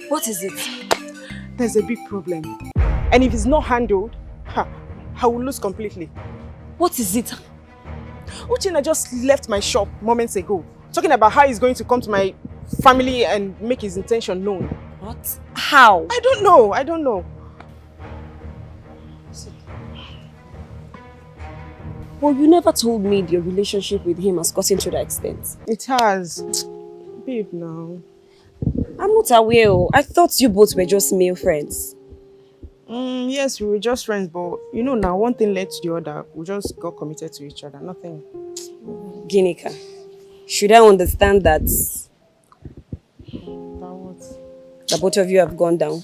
What is it? There's a big problem. And if it's not handled, I will lose completely. What is it? Uchenna just left my shop moments ago, talking about how he's going to come to my family and make his intention known. What? How? I don't know. Well, you never told me your relationship with him has gotten to that extent. It has. Babe, now. I'm not aware. I thought you both were just male friends. Yes, we were just friends, but you know now, one thing led to the other. We just got committed to each other, nothing. Ginika, should I understand that? That what? The both of you have gone down?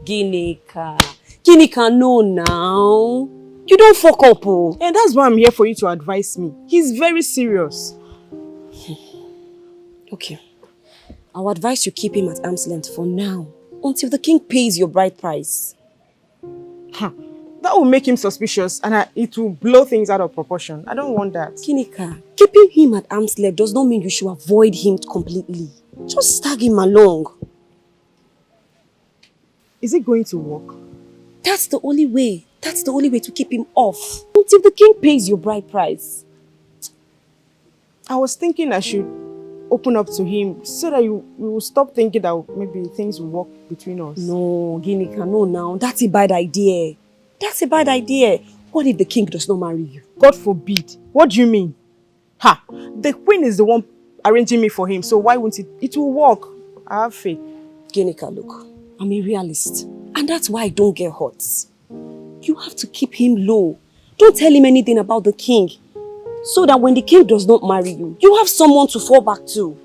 Ginika, no now. You don't fuck up, oh. And that's why I'm here for you to advise me. He's very serious. Okay. I'll advise you keep him at arm's length for now, until the king pays your bride price. That will make him suspicious and it will blow things out of proportion. I don't want that. Ginika, keeping him at arm's length does not mean you should avoid him completely. Just tag him along. Is it going to work? That's the only way. That's the only way to keep him off, until the king pays your bride price. I was thinking I should open up to him so that we will stop thinking that maybe things will work between us. No, Ginika, no now. That's a bad idea. That's a bad idea. What if the king does not marry you? God forbid. What do you mean? The queen is the one arranging me for him, so why won't it? It will work. I have faith. Ginika, look, I'm a realist. And that's why I don't get hurt. You have to keep him low. Don't tell him anything about the king. So that when the king does not marry you, you have someone to fall back to.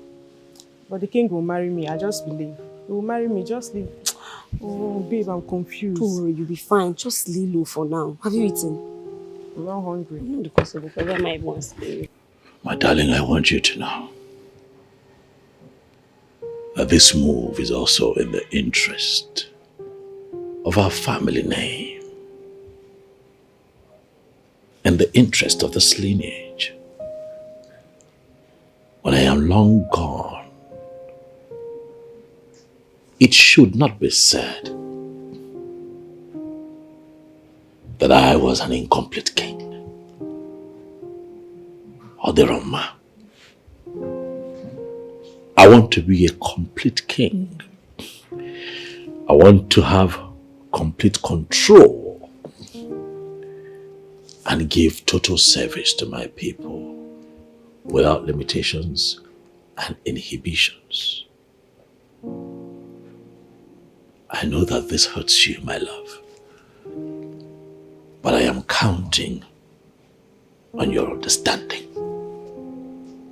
But the king will marry me, I just believe. He will marry me, just leave. Oh, babe, I'm confused. Don't worry, you'll be fine. Just lay low for now. Have you eaten? I'm not hungry. No, because of the problem my wants. My darling, I want you to know that this move is also in the interest of our family name and the interest of this lineage. When I am long gone, it should not be said that I was an incomplete king or the Roma. I want to be a complete king. I want to have complete control and give total service to my people without limitations and inhibitions. I know that this hurts you, my love, but I am counting on your understanding.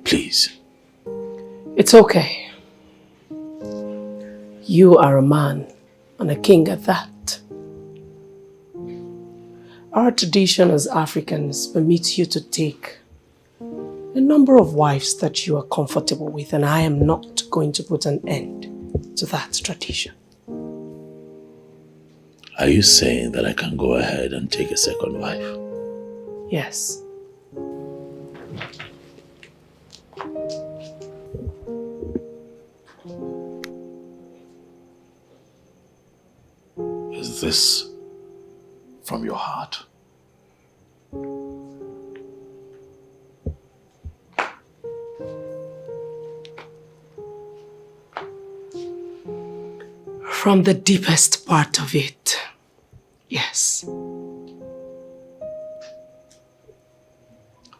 Please. It's okay. You are a man, and a king at that. Our tradition as Africans permits you to take a number of wives that you are comfortable with, and I am not going to put an end to that tradition. Are you saying that I can go ahead and take a second wife? Yes. Is this from your heart? From the deepest part of it, yes.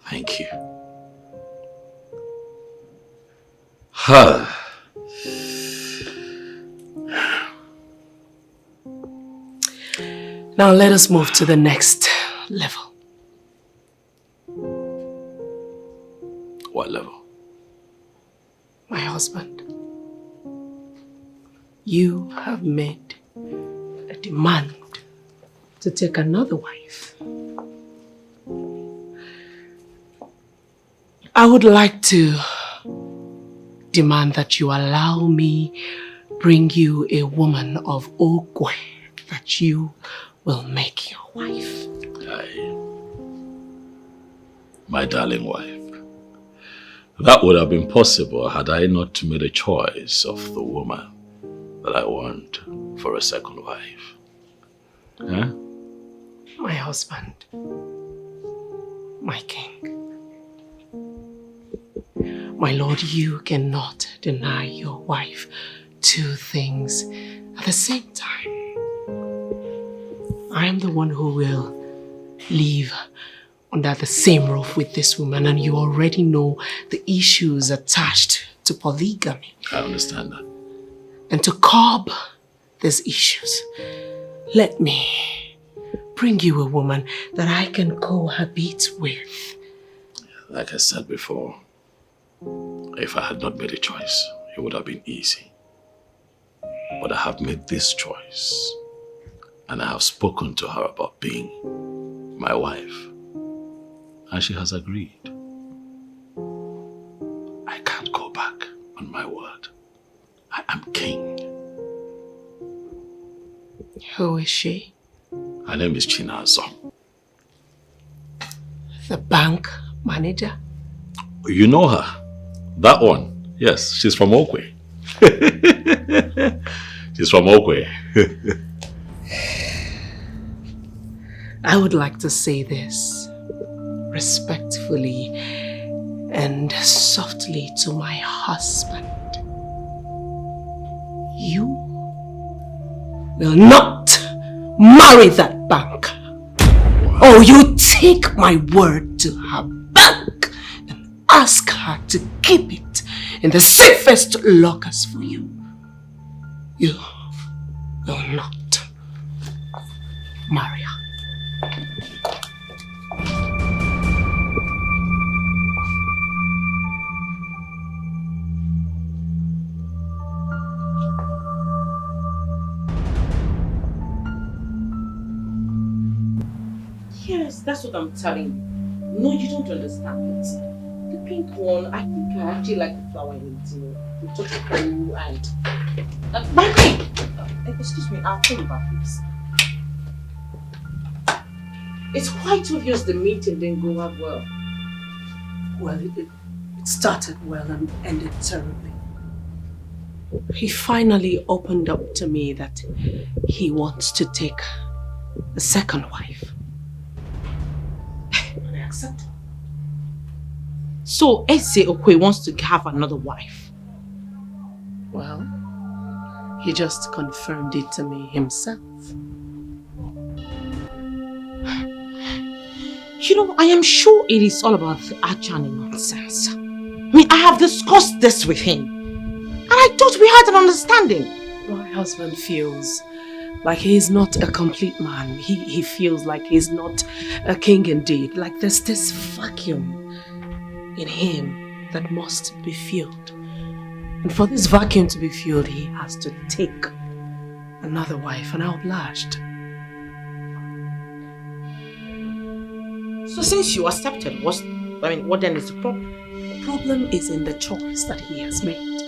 Thank you. Huh. Now let us move to the next level. What level? My husband, you have made a demand to take another wife. I would like to demand that you allow me bring you a woman of Okwe that you will make your wife. Aye. My darling wife, That would have been possible had I not made a choice of the woman that I want for a second wife. Yeah? My husband. My king. My lord, you cannot deny your wife two things at the same time. I am the one who will live under the same roof with this woman, and you already know the issues attached to polygamy. I understand that. And to curb these issues, let me bring you a woman that I can cohabit with. Like I said before, if I had not made a choice, it would have been easy. But I have made this choice, and I have spoken to her about being my wife, and she has agreed. I can't go back on my word. I am king. Who is she? Her name is Chinazo. The bank manager? You know her? That one? Yes, she's from Okwe. She's from Okwe. I would like to say this respectfully and softly to my husband. You will not marry that bank. Or you take my word to her bank and ask her to keep it in the safest lockers for you. You will not marry her. Yes, that's what I'm telling you. No, you don't understand it. The pink one, I think I actually like the flower in it, you know. The chocolate and... my pink! Excuse me, I'll call you back, please. It's quite obvious the meeting didn't go up well. Well, it started well and ended terribly. He finally opened up to me that he wants to take a second wife. And I accepted. So, Eze Okwe wants to have another wife? Well, he just confirmed it to me himself. You know, I am sure it is all about the Ajani nonsense. I mean, I have discussed this with him. And I thought we had an understanding. My husband feels like he's not a complete man. He feels like he's not a king indeed. Like there's this vacuum in him that must be filled. And for this vacuum to be filled, he has to take another wife, and I obliged. So since you accepted, what then is the problem? The problem is in the choice that he has made.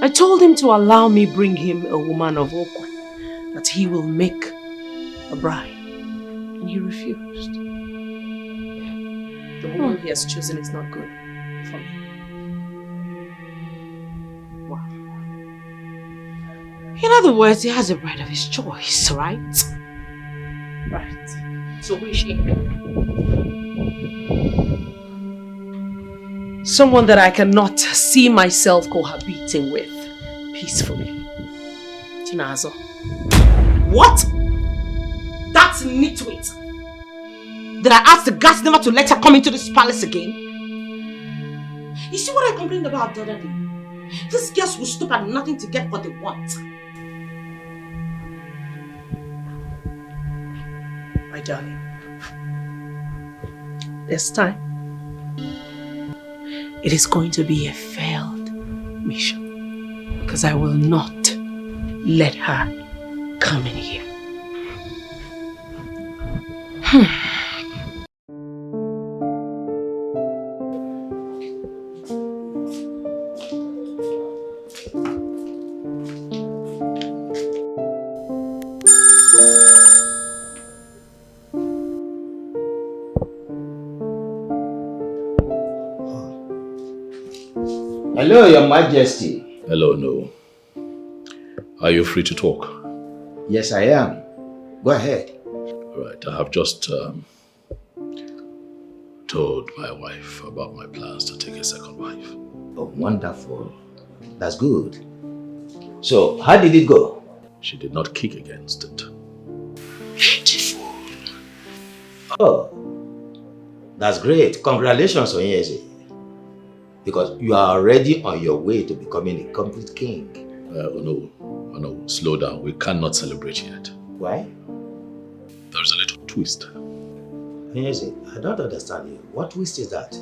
I told him to allow me bring him a woman of Okwe, that he will make a bride, and he refused. The woman he has chosen is not good for me. Wow. In other words, he has a bride of his choice, right? Right. So who is she? Someone that I cannot see myself cohabiting with peacefully. Chinazo. What? That's nitwit. Did I ask the guards never to let her come into this palace again? You see what I complained about the other day? These girls will stop at nothing to get what they want. My darling, this time, it is going to be a failed mission, because I will not let her come in here. Hello, Your Majesty. Hello, no. Are you free to talk? Yes, I am. Go ahead. Right, I have just told my wife about my plans to take a second wife. Oh, wonderful. That's good. So, how did it go? She did not kick against it. Beautiful. Oh, that's great. Congratulations, Onyeze. Because you are already on your way to becoming a complete king. No, slow down. We cannot celebrate yet. Why? There's a little twist. Onyeze, I don't understand you. What twist is that?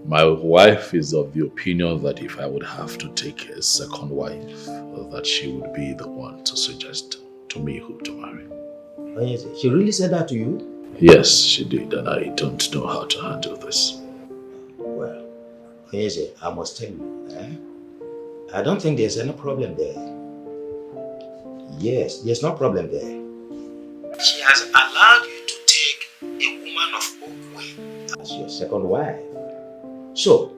My wife is of the opinion that if I would have to take a second wife, that she would be the one to suggest to me who to marry. Onyeze, she really said that to you? Yes, she did, and I don't know how to handle this. Well, Onyeze, I must tell you, I don't think there's any problem there. Yes, there's no problem there. She has allowed you to take a woman of Okwe as your second wife. So,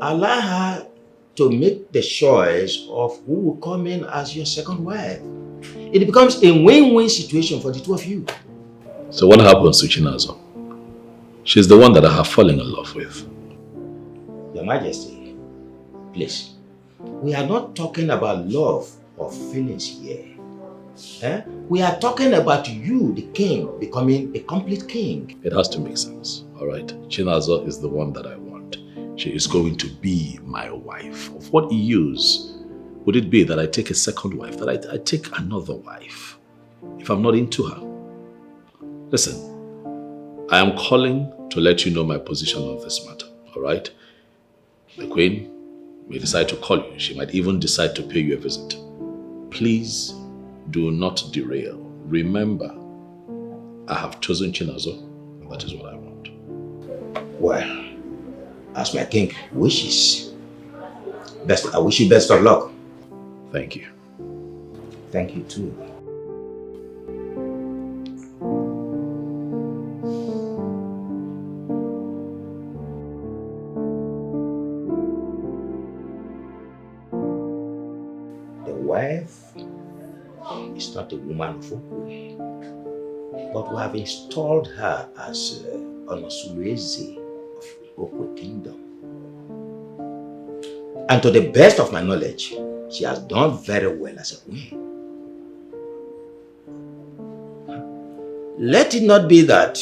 allow her to make the choice of who will come in as your second wife. It becomes a win-win situation for the two of you. So what happens to Chinazo? She's the one that I have fallen in love with. Your Majesty, please, we are not talking about love or feelings here. We are talking about you, the king, becoming a complete king. It has to make sense, all right? Chinazo is the one that I want. She is going to be my wife. Of what use would it be that I take a second wife, that I take another wife, if I'm not into her? Listen, I am calling to let you know my position on this matter, all right? The Queen may decide to call you. She might even decide to pay you a visit. Please do not derail. Remember, I have chosen Chinazo, and that is what I want. Well, as my king wishes, I wish you best of luck. Thank you. Thank you too. The wife is not a woman of Okwe, but we have installed her as Onosuleze of Okwe Kingdom. And to the best of my knowledge, she has done very well as a queen. Let it not be that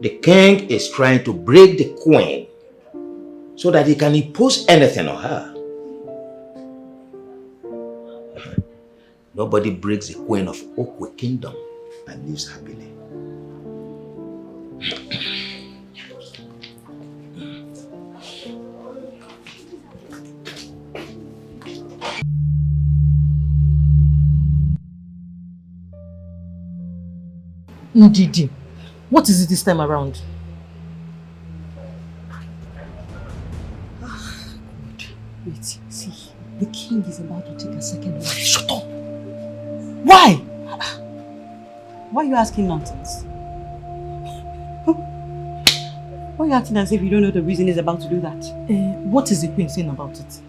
the king is trying to break the queen so that he can impose anything on her. Nobody breaks the queen of Okwe Kingdom and lives happily. Ndidi, what is it this time around? Wait, see, the king is about to take a second wife. Shut up! Why? Why are you asking nonsense? Why are you acting as if you don't know the reason he's about to do that? What is the queen saying about it?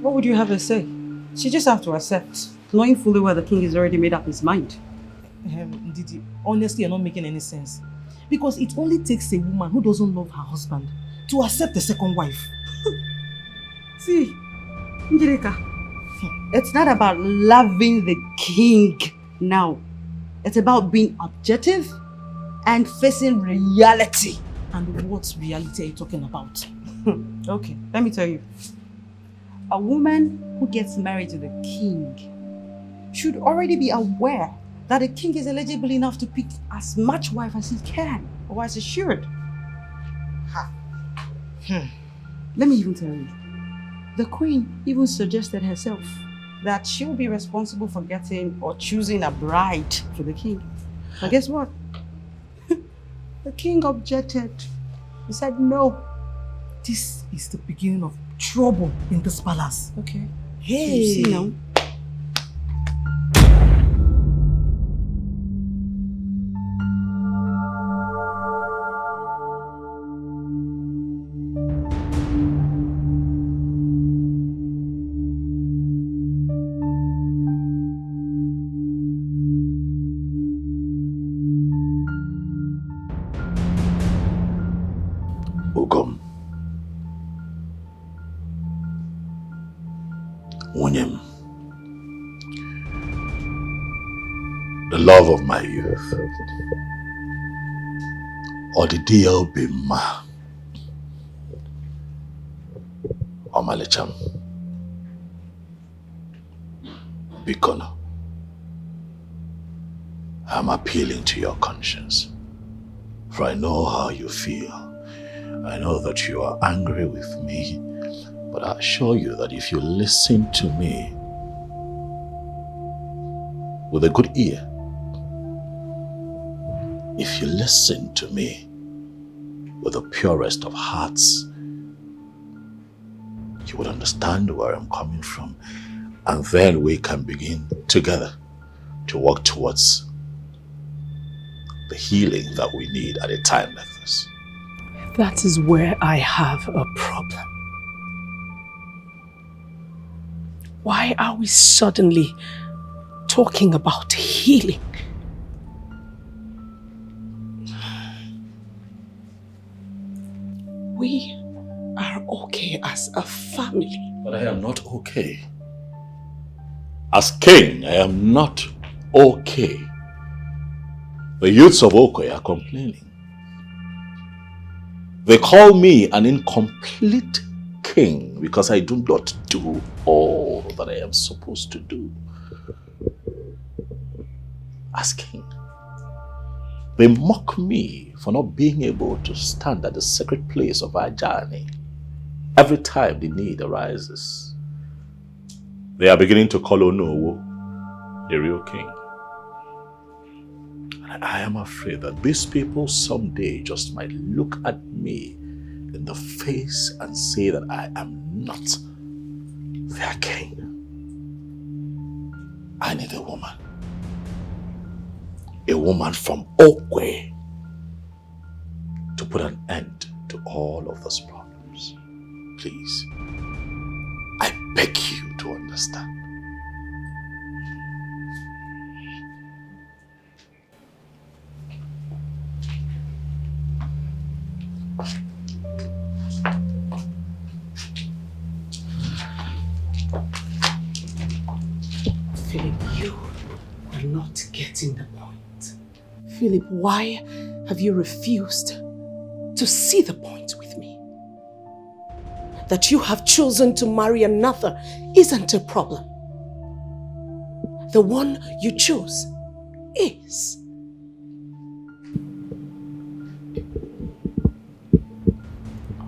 What would you have her say? She just have to accept, knowing fully well the king has already made up his mind. Ndidi, honestly, you're not making any sense. Because it only takes a woman who doesn't love her husband to accept a second wife. See, Njirika, it's not about loving the king now. It's about being objective and facing reality. And what reality are you talking about? Okay, let me tell you. A woman who gets married to the king should already be aware that the king is eligible enough to pick as much wife as he can, or as he should. Let me even tell you, the queen even suggested herself that she'll be responsible for getting or choosing a bride for the king. But guess what? The king objected. He said no. This is the beginning of trouble in this palace. Okay. Hey! So you see now? Wunyem, the love of my youth, or the DLB or Malecham, Bikono, I'm appealing to your conscience, for I know how you feel. I know that you are angry with me, but I assure you that if you listen to me with a good ear, if you listen to me with the purest of hearts, you would understand where I'm coming from, and then we can begin together to work towards the healing that we need at a time like this. That is where I have a problem. Why are we suddenly talking about healing? We are okay as a family. But I am not okay. As king, I am not okay. The youths of Okwe are complaining. They call me an incomplete king because I do not do all that I am supposed to do as king. They mock me for not being able to stand at the sacred place of our journey every time the need arises. They are beginning to call Onowo the real king. And I am afraid that these people someday just might look at me in the face and say that I am not their king. I need a woman. A woman from Okwe to put an end to all of those problems. Please, I beg you to understand. Philip, you are not getting the point. Philip, why have you refused to see the point with me? That you have chosen to marry another isn't a problem. The one you chose is.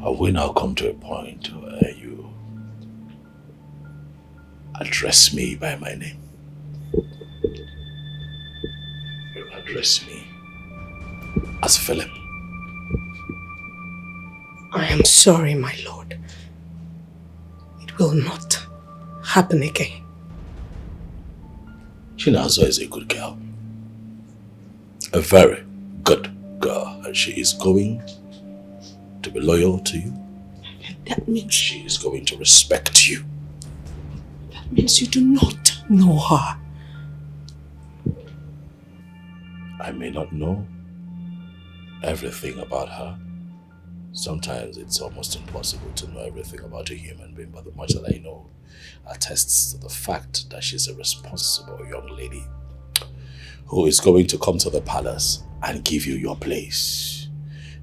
Have we now come to a point where you address me by my name? You address me as Philip. I am sorry, my lord. It will not happen again. Chinazo is a good girl. A very good girl. And she is going to be loyal to you. That means She is going to respect you. That means you do not know her. I may not know everything about her. Sometimes it's almost impossible to know everything about a human being, but the much that I know attests to the fact that she's a responsible young lady who is going to come to the palace and give you your place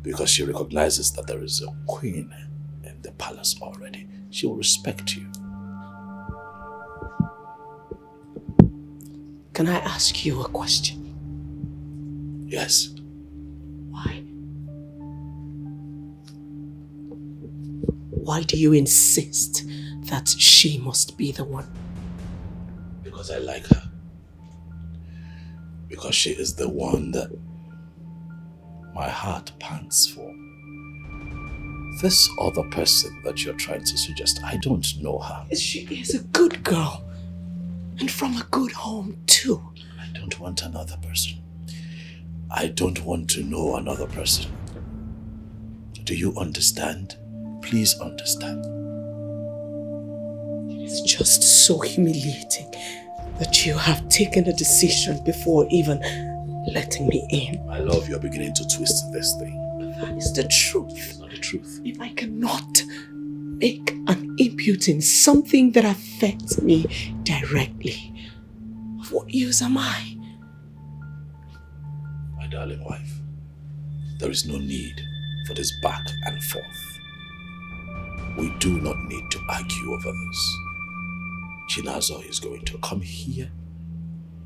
because she recognizes that there is a queen in the palace already. She will respect you. Can I ask you a question? Yes. Why? Why do you insist that she must be the one? Because I like her. Because she is the one that my heart pants for. This other person that you're trying to suggest, I don't know her. She is a good girl. And from a good home too. I don't want another person. I don't want to know another person. Do you understand? Please understand. It is just so humiliating that you have taken a decision before even letting me in. My love, you're beginning to twist this thing. That is the truth. It's not the truth. If I cannot make an input in something that affects me directly. Of what use am I? My darling wife, there is no need for this back and forth. We do not need to argue over this. Chinazo is going to come here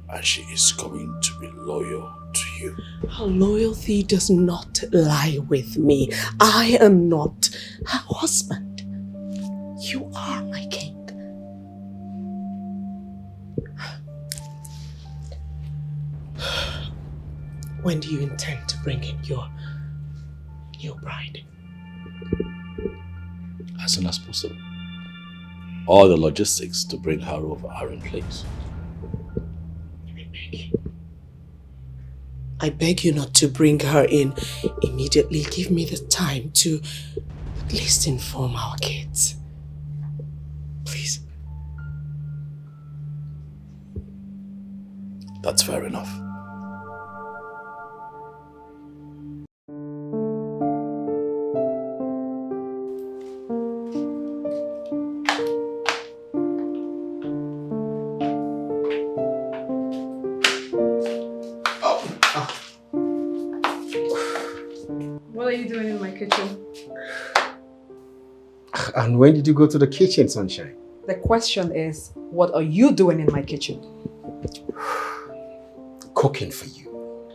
and she is going to be loyal to you. Her loyalty does not lie with me. I am not her husband. You are my king. When do you intend to bring in your new bride? As soon as possible. All the logistics to bring her over are in place. I beg you not to bring her in immediately. Give me the time to at least inform our kids. Please. That's fair enough. And when did you go to the kitchen, Sunshine? The question is, what are you doing in my kitchen? Cooking for you.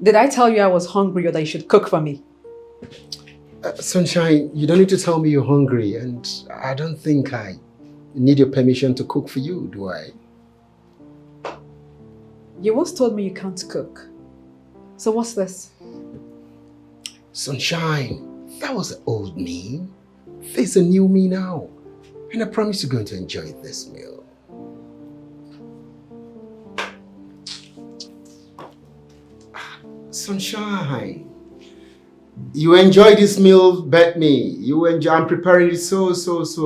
Did I tell you I was hungry or that you should cook for me? Sunshine, you don't need to tell me you're hungry, and I don't think I need your permission to cook for you, do I? You once told me you can't cook. So what's this? Sunshine, that was the old me. There's a new me now, and I promise you're going to enjoy this meal. Sunshine, you enjoy this meal, bet me. You enjoy. I'm preparing it so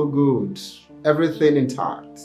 good. Everything intact.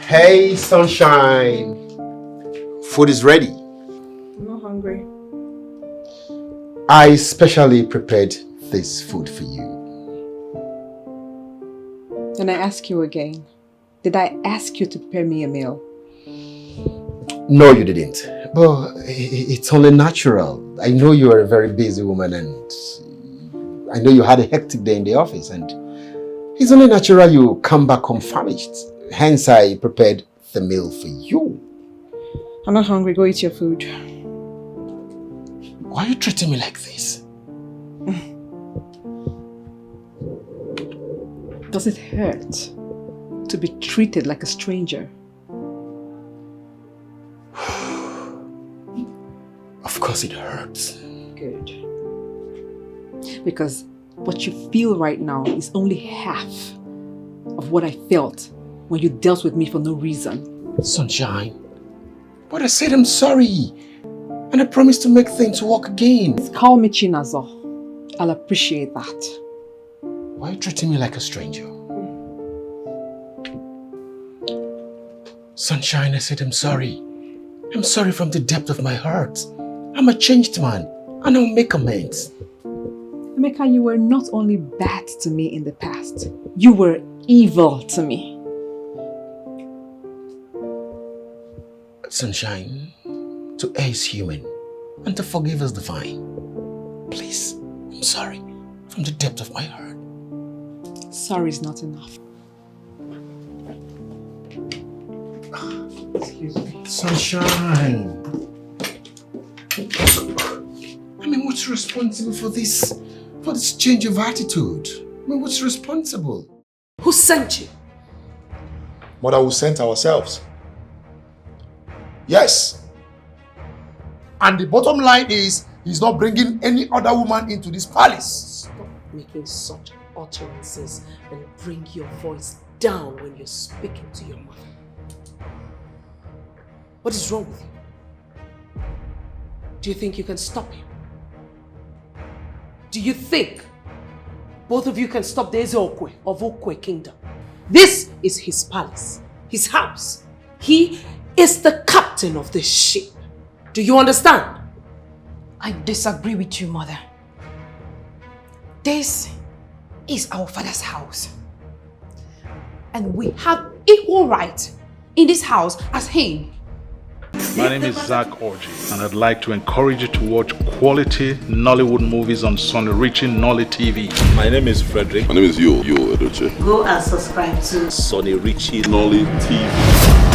Hey, Sunshine. Food is ready. I'm not hungry. I specially prepared this food for you. Then I ask you again. Did I ask you to prepare me a meal? No, you didn't. But it's only natural. I know you are a very busy woman, and I know you had a hectic day in the office, and it's only natural you come back home famished. Hence, I prepared the meal for you. I'm not hungry. Go eat your food. Why are you treating me like this? Does it hurt to be treated like a stranger? Of course it hurts. Good. Because what you feel right now is only half of what I felt when you dealt with me for no reason. Sunshine, but I said I'm sorry. And I promised to make things work again. Call me Chinazo. I'll appreciate that. Why are you treating me like a stranger? Sunshine, I said I'm sorry. I'm sorry from the depth of my heart. I'm a changed man, and I'll make amends. Emeka, you were not only bad to me in the past, you were evil to me. Sunshine, to err is human, and to forgive is divine. Please, I'm sorry, from the depth of my heart. Sorry is not enough. Excuse me. Sunshine. I mean, what's responsible for this change of attitude? I mean, what's responsible? Who sent you? Mother, we sent ourselves. Yes. And the bottom line is, he's not bringing any other woman into this palace. Stop making such utterances and bring your voice down when you're speaking to your mother. What is wrong with you? Do you think you can stop him? Do you think both of you can stop the Ezeokwe of Okwe Kingdom? This is his palace, his house. He is the captain of this ship. Do you understand? I disagree with you, Mother. This is our father's house. And we have equal right in this house as him. My name is Zach Orji, and I'd like to encourage you to watch quality Nollywood movies on SUNYRICHY NOLLYTV. My name is Frederick. My name is Yul Edochie. Go and subscribe to SUNYRICHY NOLLYTV.